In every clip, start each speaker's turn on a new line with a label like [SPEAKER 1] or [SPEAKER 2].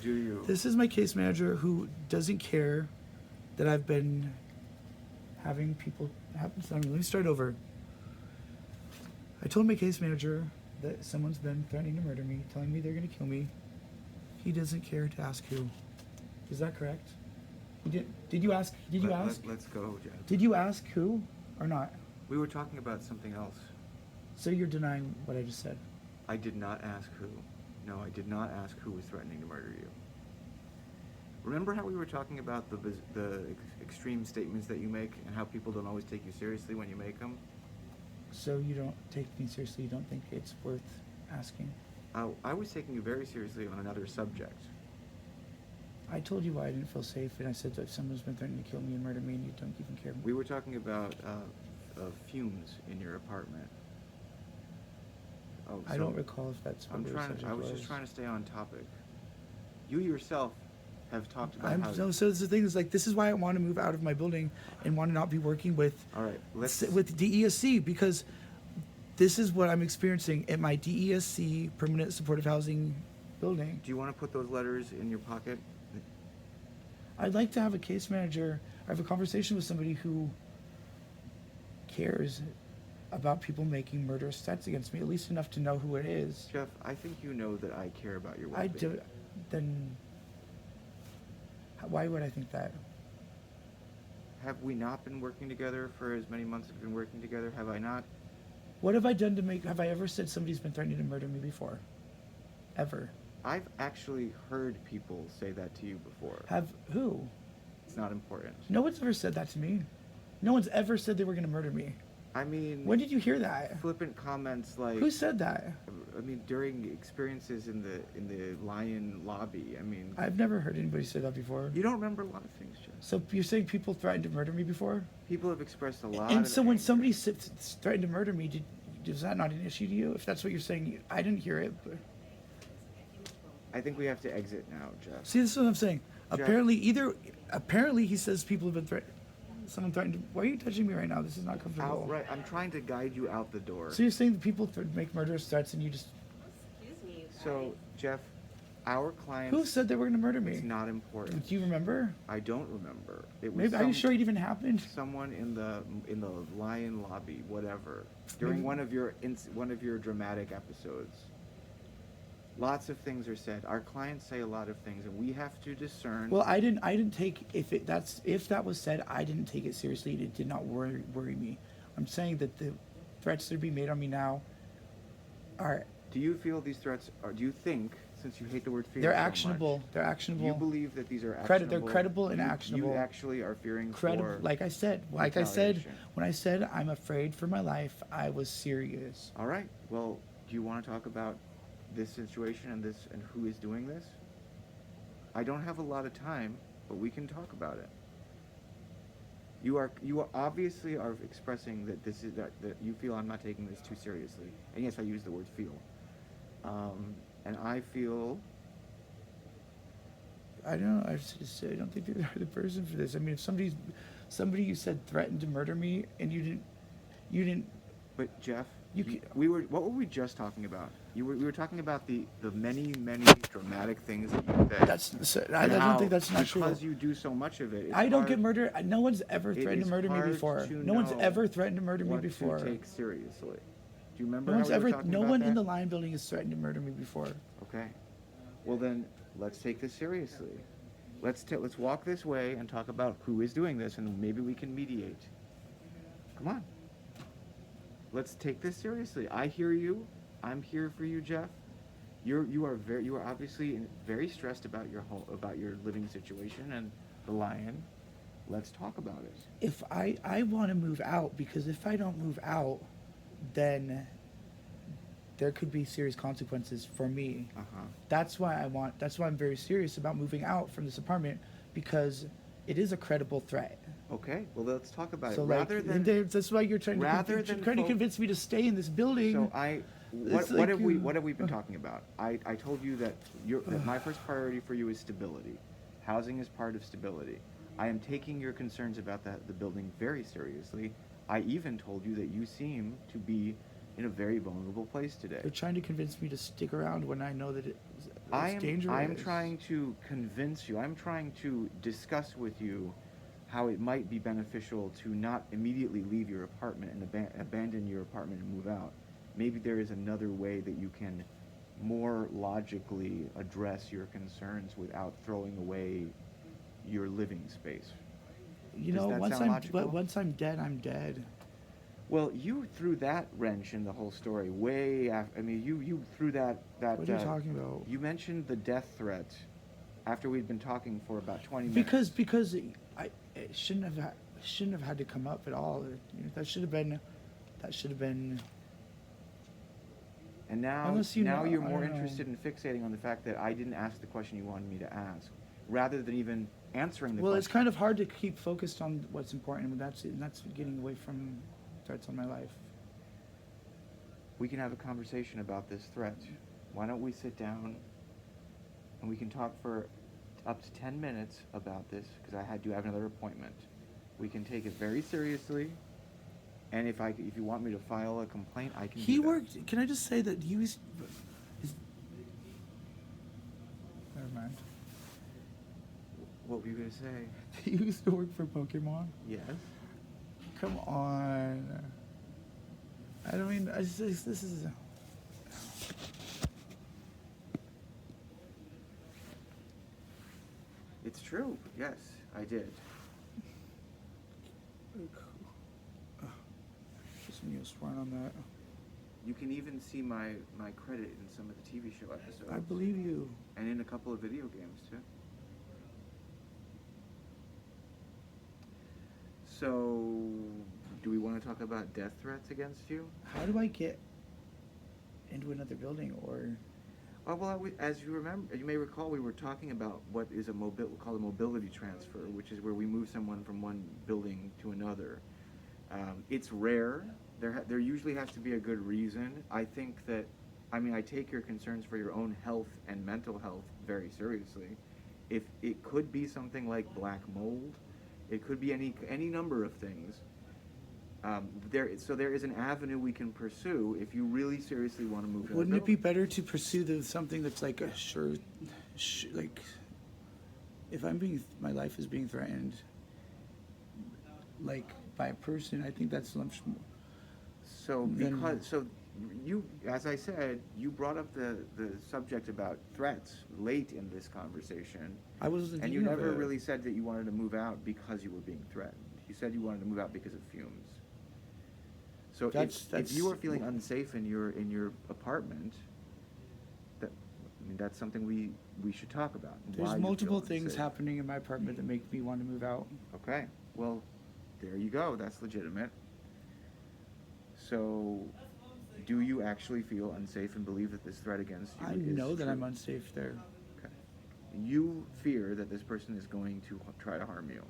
[SPEAKER 1] Do you?
[SPEAKER 2] This is my case manager who doesn't care that I've been having people happen. Let me start over. I told my case manager that someone's been threatening to murder me, telling me they're going to kill me. He doesn't care to ask who. Is that correct? Did you ask? Did you ask?
[SPEAKER 1] Let's go, Jeff.
[SPEAKER 2] Did you ask who or not?
[SPEAKER 1] We were talking about something else.
[SPEAKER 2] So you're denying what I just said?
[SPEAKER 1] I did not ask who. No, I did not ask who was threatening to murder you. Remember how we were talking about the extreme statements that you make and how people don't always take you seriously when you make them?
[SPEAKER 2] So you don't take me seriously? You don't think it's worth asking?
[SPEAKER 1] I was taking you very seriously on another subject.
[SPEAKER 2] I told you why I didn't feel safe, and I said that someone's been threatening to kill me and murder me, and you don't even care.
[SPEAKER 1] We were talking about fumes in your apartment. Oh,
[SPEAKER 2] I don't recall if that's what
[SPEAKER 1] I was just trying to stay on topic. You yourself have talked about how...
[SPEAKER 2] No, so the thing is, like, this is why I want to move out of my building and want to not be working with...
[SPEAKER 1] All right,
[SPEAKER 2] with DESC, because this is what I'm experiencing at my DESC permanent supportive housing building.
[SPEAKER 1] Do you want to put those letters in your pocket?
[SPEAKER 2] I'd like to have a case manager, or have a conversation with somebody who cares about people making murderous threats against me, at least enough to know who it is.
[SPEAKER 1] Jeff, I think you know that I care about your
[SPEAKER 2] I
[SPEAKER 1] well-being.
[SPEAKER 2] do. Then why would I think that?
[SPEAKER 1] Have we not been working together for as many months as we've been working together? Have I not?
[SPEAKER 2] What have I done to make... Have I ever said somebody's been threatening to murder me before? Ever?
[SPEAKER 1] I've actually heard people say that to you before.
[SPEAKER 2] Have who?
[SPEAKER 1] It's not important.
[SPEAKER 2] No one's ever said that to me. No one's ever said they were going to murder me.
[SPEAKER 1] I mean...
[SPEAKER 2] When did you hear that?
[SPEAKER 1] Flippant comments like...
[SPEAKER 2] Who said that?
[SPEAKER 1] I mean, during experiences in the Lion lobby, I mean...
[SPEAKER 2] I've never heard anybody say that before.
[SPEAKER 1] You don't remember a lot of things, Jeff.
[SPEAKER 2] So you're saying people threatened to murder me before?
[SPEAKER 1] People have expressed a lot
[SPEAKER 2] And
[SPEAKER 1] of
[SPEAKER 2] so when
[SPEAKER 1] anger.
[SPEAKER 2] somebody threatened to murder me, is that not an issue to you? If that's what you're saying, I didn't hear it. But...
[SPEAKER 1] I think we have to exit now, Jeff.
[SPEAKER 2] See, this is what I'm saying.
[SPEAKER 1] Jeff.
[SPEAKER 2] Apparently he says people have been threatened. Someone threatened to... Why are you touching me right now? This is not comfortable.
[SPEAKER 1] Outright, I'm trying to guide you out the door.
[SPEAKER 2] So you're saying that people make murderous threats and you just...
[SPEAKER 3] Excuse me, you guys.
[SPEAKER 1] So, Jeff, our clients...
[SPEAKER 2] Who said they were going to murder me?
[SPEAKER 1] It's not important.
[SPEAKER 2] Do you remember?
[SPEAKER 1] I don't remember. It was
[SPEAKER 2] Maybe. Are you sure it even happened?
[SPEAKER 1] someone in the Lion lobby, whatever, during
[SPEAKER 2] Maybe.
[SPEAKER 1] one of your dramatic episodes. Lots of things are said. Our clients say a lot of things, and we have to discern.
[SPEAKER 2] Well, I didn't take if that was said, I didn't take it seriously. It did not worry me. I'm saying that the threats that are being made on me now are...
[SPEAKER 1] Do you feel these threats are? Do you think, since you hate the word fear,
[SPEAKER 2] They're
[SPEAKER 1] so
[SPEAKER 2] actionable.
[SPEAKER 1] much,
[SPEAKER 2] They're actionable.
[SPEAKER 1] you believe that these are actionable?
[SPEAKER 2] They're credible and
[SPEAKER 1] you,
[SPEAKER 2] actionable.
[SPEAKER 1] You actually are fearing
[SPEAKER 2] Credible.
[SPEAKER 1] for
[SPEAKER 2] Like I said, when I said I'm afraid for my life, I was serious.
[SPEAKER 1] All right. Well, do you want to talk about this situation and who is doing this? I don't have a lot of time, but we can talk about it. You are obviously are expressing that that you feel I'm not taking this too seriously, and yes, I use the word feel, and I feel.
[SPEAKER 2] I don't know. I don't think they're the person for this. I mean, if somebody you said threatened to murder me, and you didn't.
[SPEAKER 1] But Jeff,
[SPEAKER 2] What
[SPEAKER 1] were we just talking about? We were talking about the many dramatic things that you say.
[SPEAKER 2] I don't think that's not true.
[SPEAKER 1] Because you do so much of it.
[SPEAKER 2] I don't get murdered. No one's ever threatened to murder me before. No one's ever threatened to murder me before.
[SPEAKER 1] To take seriously. Do you remember
[SPEAKER 2] No
[SPEAKER 1] how
[SPEAKER 2] one's
[SPEAKER 1] we were
[SPEAKER 2] ever.
[SPEAKER 1] talking
[SPEAKER 2] No
[SPEAKER 1] about
[SPEAKER 2] one
[SPEAKER 1] that?
[SPEAKER 2] in the Lion building has threatened to murder me before.
[SPEAKER 1] Okay. Well then, let's take this seriously. Let's walk this way and talk about who is doing this, and maybe we can mediate. Come on. Let's take this seriously. I hear you. I'm here for you, Jeff. You are obviously very stressed about your living situation and the Lion. Let's talk about it.
[SPEAKER 2] If I want to move out, because if I don't move out, then there could be serious consequences for me. That's why I'm very serious about moving out from this apartment, because it is a credible threat.
[SPEAKER 1] Okay, well let's talk about
[SPEAKER 2] So
[SPEAKER 1] it.
[SPEAKER 2] that's why you're trying to convince me to stay in this building.
[SPEAKER 1] So what have we been talking about? I told you that my first priority for you is stability. Housing is part of stability. I am taking your concerns about the building very seriously. I even told you that you seem to be in a very vulnerable place today.
[SPEAKER 2] They're trying to convince me to stick around when I know that It's dangerous.
[SPEAKER 1] I am trying to convince you. I'm trying to discuss with you how it might be beneficial to not immediately leave your apartment and abandon your apartment and move out. Maybe there is another way that you can more logically address your concerns without throwing away your living space.
[SPEAKER 2] You
[SPEAKER 1] Does
[SPEAKER 2] know,
[SPEAKER 1] that
[SPEAKER 2] once
[SPEAKER 1] sound
[SPEAKER 2] I'm
[SPEAKER 1] logical?
[SPEAKER 2] once I'm dead, I'm dead.
[SPEAKER 1] Well, you threw that wrench in the whole story way after. I mean, you threw that.
[SPEAKER 2] What are you talking about?
[SPEAKER 1] You mentioned the death threat after we'd been talking for about 20 minutes.
[SPEAKER 2] Because it shouldn't have had to come up at all. That should have been.
[SPEAKER 1] And now,
[SPEAKER 2] Unless you
[SPEAKER 1] now
[SPEAKER 2] know-
[SPEAKER 1] you're
[SPEAKER 2] I
[SPEAKER 1] more
[SPEAKER 2] don't know.
[SPEAKER 1] interested in fixating on the fact that I didn't ask the question you wanted me to ask, rather than even answering the
[SPEAKER 2] Well,
[SPEAKER 1] question.
[SPEAKER 2] it's kind of hard to keep focused on what's important, and that's getting away from threats on my life.
[SPEAKER 1] We can have a conversation about this threat. Why don't we sit down and we can talk for up to 10 minutes about this, because I do have another appointment. We can take it very seriously, and if you want me to file a complaint, I can.
[SPEAKER 2] He
[SPEAKER 1] do that.
[SPEAKER 2] worked. Can I just say that he was? Never mind.
[SPEAKER 1] What were you gonna say?
[SPEAKER 2] He used to work for Pokemon.
[SPEAKER 1] Yes.
[SPEAKER 2] Come on. I don't mean. This is.
[SPEAKER 1] It's true. Yes, I did.
[SPEAKER 2] Just me swearing on that.
[SPEAKER 1] You can even see my credit in some of the TV show episodes.
[SPEAKER 2] I believe you.
[SPEAKER 1] And in a couple of video games too. So, do we want to talk about death threats against you?
[SPEAKER 2] How do I get into another building or?
[SPEAKER 1] As you remember, you may recall, we were talking about what is called a mobility transfer, which is where we move someone from one building to another. It's rare. There usually has to be a good reason. I think that, I take your concerns for your own health and mental health very seriously. If it could be something like black mold, it could be any number of things. There is an avenue we can pursue if you really seriously want to move.
[SPEAKER 2] Wouldn't it be better to pursue something that's like a like if my life is being threatened, like by a person, I think that's much more.
[SPEAKER 1] So you, as I said, you brought up the subject about threats late in this conversation.
[SPEAKER 2] I wasn't.
[SPEAKER 1] And you never really said that you wanted to move out because you were being threatened. You said you wanted to move out because of fumes. So if you are feeling unsafe in your apartment, that's something we should talk about.
[SPEAKER 2] There's multiple things happening in my apartment that make me want to move out.
[SPEAKER 1] Okay, well, there you go. That's legitimate. So, do you actually feel unsafe and believe that this threat against you
[SPEAKER 2] I
[SPEAKER 1] is
[SPEAKER 2] know that
[SPEAKER 1] true?
[SPEAKER 2] I'm unsafe there.
[SPEAKER 1] Okay. You fear that this person is going to try to harm you.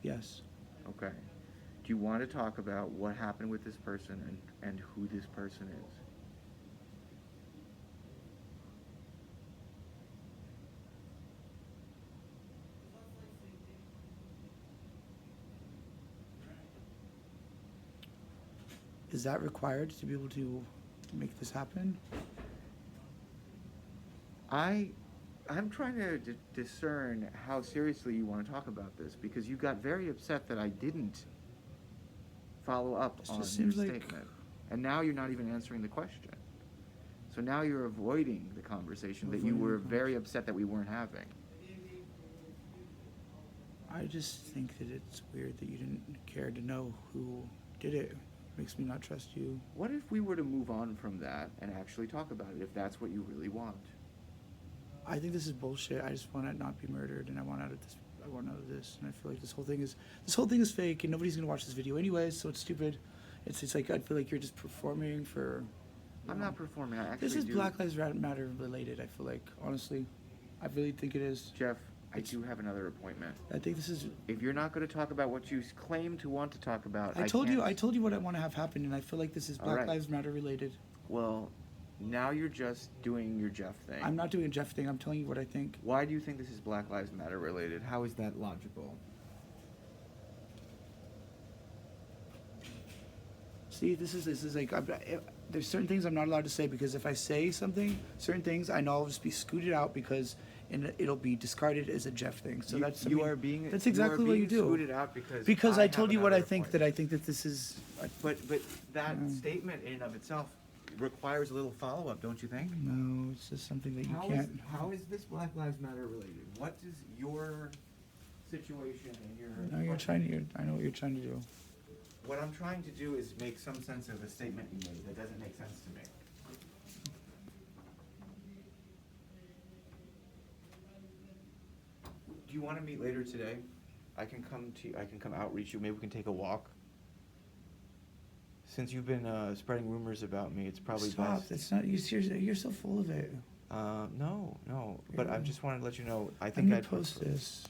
[SPEAKER 2] Yes.
[SPEAKER 1] Okay. Do you want to talk about what happened with this person and who this person is?
[SPEAKER 2] Is that required to be able to make this happen?
[SPEAKER 1] I'm trying to discern how seriously you want to talk about this, because you got very upset that I didn't follow up
[SPEAKER 2] This
[SPEAKER 1] on
[SPEAKER 2] just
[SPEAKER 1] your
[SPEAKER 2] seems like-
[SPEAKER 1] statement. And now you're not even answering the question. So now you're avoiding the conversation that you
[SPEAKER 2] Avoiding
[SPEAKER 1] were
[SPEAKER 2] the
[SPEAKER 1] very upset that we weren't having.
[SPEAKER 2] I just think that it's weird that you didn't care to know who did it. Makes me not trust you.
[SPEAKER 1] What if we were to move on from that and actually talk about it, if that's what you really want?
[SPEAKER 2] I think this is bullshit. I just want to not be murdered, and I want out of this. I want out of this, and I feel like this whole thing is fake, and nobody's gonna watch this video anyways. So it's stupid. It's like I feel like you're just performing for.
[SPEAKER 1] I'm not performing. I actually
[SPEAKER 2] This is
[SPEAKER 1] do.
[SPEAKER 2] Black Lives Matter related. I feel like, honestly, I really think it is.
[SPEAKER 1] Jeff, I do have another appointment.
[SPEAKER 2] I think this is.
[SPEAKER 1] If you're not going to talk about what you claim to want to talk about,
[SPEAKER 2] I told you
[SPEAKER 1] can't-
[SPEAKER 2] what I want to have happen, and I feel like this is
[SPEAKER 1] All
[SPEAKER 2] Black
[SPEAKER 1] right.
[SPEAKER 2] Lives Matter related.
[SPEAKER 1] Well, now you're just doing your Jeff thing.
[SPEAKER 2] I'm not doing a Jeff thing. I'm telling you what I think.
[SPEAKER 1] Why do you think this is Black Lives Matter related? How is that logical?
[SPEAKER 2] See, this is like there's certain things I'm not allowed to say because if I say something, certain things I know I'll just be scooted out because and it'll be discarded as a Jeff thing. So that's I
[SPEAKER 1] you
[SPEAKER 2] mean,
[SPEAKER 1] are being
[SPEAKER 2] that's exactly what you do.
[SPEAKER 1] Scooted out
[SPEAKER 2] Because I
[SPEAKER 1] have
[SPEAKER 2] told you what I
[SPEAKER 1] another
[SPEAKER 2] think
[SPEAKER 1] point.
[SPEAKER 2] that I think that this is.
[SPEAKER 1] But that statement in and of itself requires a little follow up, don't you think?
[SPEAKER 2] No, it's just something that you can't.
[SPEAKER 1] How is this Black Lives Matter related? What is your situation and your?
[SPEAKER 2] No, you're trying to. I know what you're trying to do.
[SPEAKER 1] What I'm trying to do is make some sense of a statement you made that doesn't make sense to me. Do you want to meet later today? I can come outreach you. Maybe we can take a walk. Since you've been spreading rumors about me, it's probably
[SPEAKER 2] Stop.
[SPEAKER 1] best.
[SPEAKER 2] It's not. You're so full of it.
[SPEAKER 1] No. But I just wanted to let you know. I
[SPEAKER 2] Let
[SPEAKER 1] think
[SPEAKER 2] me
[SPEAKER 1] I'd
[SPEAKER 2] post this.